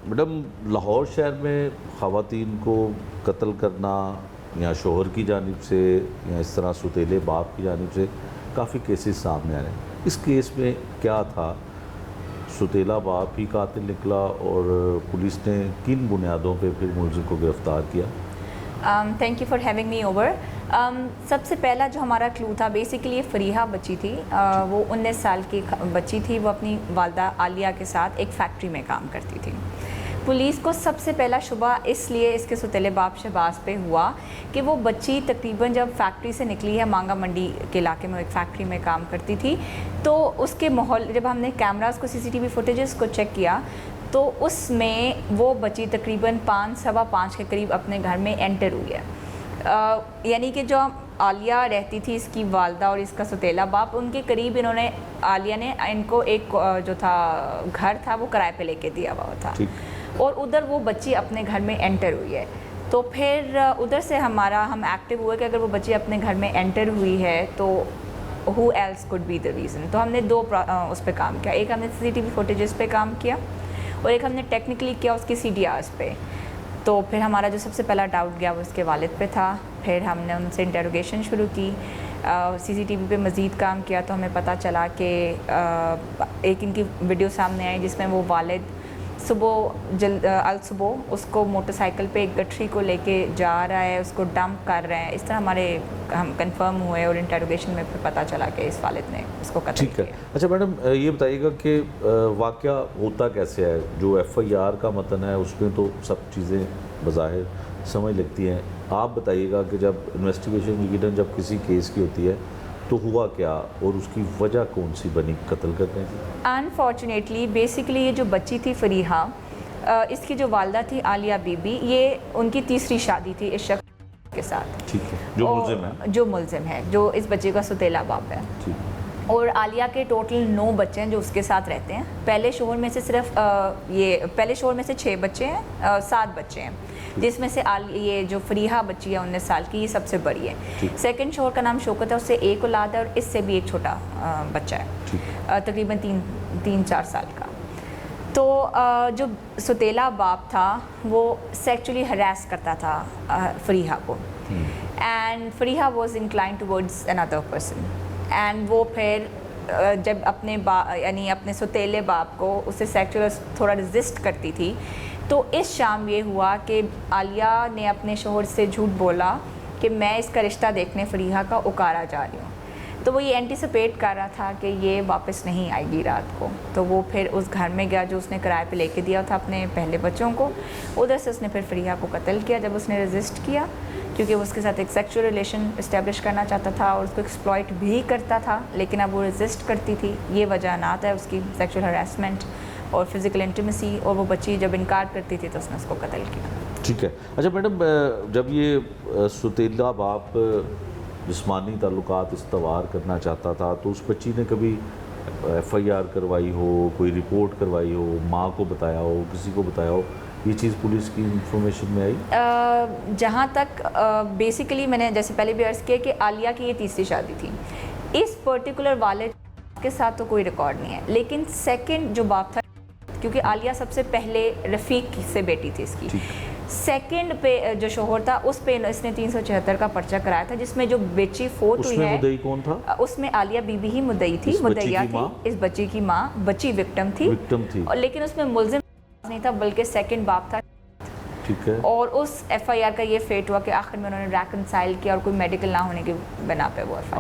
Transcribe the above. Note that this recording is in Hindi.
मैडम, लाहौर शहर में ख़वातीन को कत्ल करना या शोहर की जानिब से या इस तरह सुतीले बाप की जानिब से काफ़ी केसेस सामने आ रहे हैं। इस केस में क्या था, सुतीला बाप ही कातिल निकला और पुलिस ने किन बुनियादों पे फिर मुलजिम को गिरफ़्तार किया? Thank you for having me over. सबसे पहला जो हमारा क्लू था, बेसिकली ये फरीहा बच्ची थी। वो 19 साल की बच्ची थी। वो अपनी वालदा आलिया के साथ एक फैक्ट्री में काम करती थी। पुलिस को सबसे पहला शुबा इसलिए इसके सुतीले बाप शहबाज पे हुआ कि वो बच्ची तकरीबन जब फैक्ट्री से निकली है, मांगा मंडी के इलाके में एक फैक्ट्री में काम करती थी, तो उसके माहौल, जब हमने कैमरास को CCTV फुटेजेस को चेक किया तो उसमें वो बच्ची तकरीबन 5-5:15 के करीब अपने घर में एंटर हुई है। यानी कि जो आलिया रहती थी, इसकी वालदा और इसका सुतीला बाप, उनके करीब इन्होंने, आलिया ने इनको एक जो था घर था वो किराए पे लेके दिया हुआ था, और उधर वो बच्ची अपने घर में एंटर हुई है। तो फिर उधर से हम एक्टिव हुए कि अगर वो बच्ची अपने घर में एंटर हुई है तो who else could be the reason. तो हमने दो उस पर काम किया। एक हमने CCTV फुटेजेस पे काम किया और एक हमने टेक्निकली किया उसकी CDRs पे। तो फिर हमारा जो सबसे पहला डाउट गया वो उसके वालिद पे था। फिर हमने उनसे इंटरोगेशन शुरू की, CCTV पे मज़ीद काम किया तो हमें पता चला कि एक इनकी वीडियो सामने आई जिसमें वो वालिद सुबह उसको मोटरसाइकिल पे एक गठरी को लेके जा रहा है, उसको डंप कर रहे हैं। इस तरह हम कंफर्म हुए और इंटरोगेशन में फिर पता चला कि इस वालिद ने उसको कत्ल किया। अच्छा मैडम, ये बताइएगा कि वाक़या होता कैसे है? जो FIR का मतन है उसमें तो सब चीज़ें बज़ाहिर समझ लगती हैं। आप बताइएगा कि जब इन्वेस्टिगेशन लीडर जब किसी केस की होती है तो हुआ क्या और उसकी वजह कौन सी बनी कत्ल करने की? अनफॉर्चुनेटली बेसिकली ये जो बच्ची थी फरीहा, इसकी जो वालदा थी आलिया बीबी, ये उनकी तीसरी शादी थी इस शख्स के साथ। ठीक है, जो मुल्ज़िम है, जो इस बच्चे का सुतीला बाप है। ठीक। और आलिया के टोटल 9 बच्चे हैं जो उसके साथ रहते हैं। पहले शोहर में से 6 बच्चे हैं, 7 बच्चे हैं, जिसमें से ये जो फरीहा बच्ची है 19 साल की, ये सबसे बड़ी है। सेकंड शोहर का नाम शौकत है, उससे एक औलाद है और इससे भी एक छोटा बच्चा है, तकरीबन 3-4 साल का। तो जो सुतीला बाप था वो सेक्सुअली हरास करता था फरीहा को, and Fariha was inclined towards another person, and वो फिर जब अपने सुतीले बाप को उससे सेक्सुअल थोड़ा रेजिस्ट करती थी, तो इस शाम ये हुआ कि आलिया ने अपने शोहर से झूठ बोला कि मैं इसका रिश्ता देखने फरीहा का उकारा जा रही हूँ। तो वो ये एंटिसिपेट कर रहा था कि ये वापस नहीं आएगी रात को। तो वो फिर उस घर में गया जो उसने किराए पे लेके दिया था अपने पहले बच्चों को। उधर से उसने फिर फरीहा को कत्ल किया जब उसने रेजिस्ट किया, क्योंकि वो उसके साथ एक सेक्सुअल रिलेशन इस्टेब्लिश करना चाहता था और उसको एक्सप्लॉइट भी करता था, लेकिन अब वो रेजिस्ट करती थी। ये वजह ना था उसकी सेक्सुअल हरासमेंट और फिज़िकल इंटीमेसी, और वो बच्ची जब इनकार करती थी तो उसने उसको कत्ल किया। ठीक है। अच्छा मैडम, जब ये सुतीला बाप जिस्मानी ताल्लुकात इस्तवार करना चाहता था तो उस बच्ची ने कभी FIR करवाई हो, कोई रिपोर्ट करवाई हो, माँ को बताया हो, किसी को बताया हो? ये चीज़ पुलिस की इंफॉर्मेशन में आई? जहाँ तक बेसिकली मैंने जैसे पहले भी अर्ज़ किया कि आलिया की ये तीसरी शादी थी। इस पर्टिकुलर वाले के साथ तो कोई रिकॉर्ड नहीं है, लेकिन सेकंड जो बाप था, क्योंकि आलिया सबसे पहले रफ़ीक से बेटी थी इसकी, सेकंड पे जो शोहर था उस पे इसने 376 का पर्चा कराया था, जिसमें जो बच्ची फोर्थ हुई है मुद्दई कौन था? उसमें आलिया बीबी ही मुद्दई थी, मुद्दईया थी। इस बच्ची की माँ, बच्ची विक्टिम थी। और लेकिन उसमें मुल्जिम नहीं था बल्कि सेकंड बाप था। ठीक है। और उस FIR का ये फेट हुआ कि आखिर में उन्होंने रेकंसाइल किया और कोई मेडिकल ना होने की बिना पे वो FIR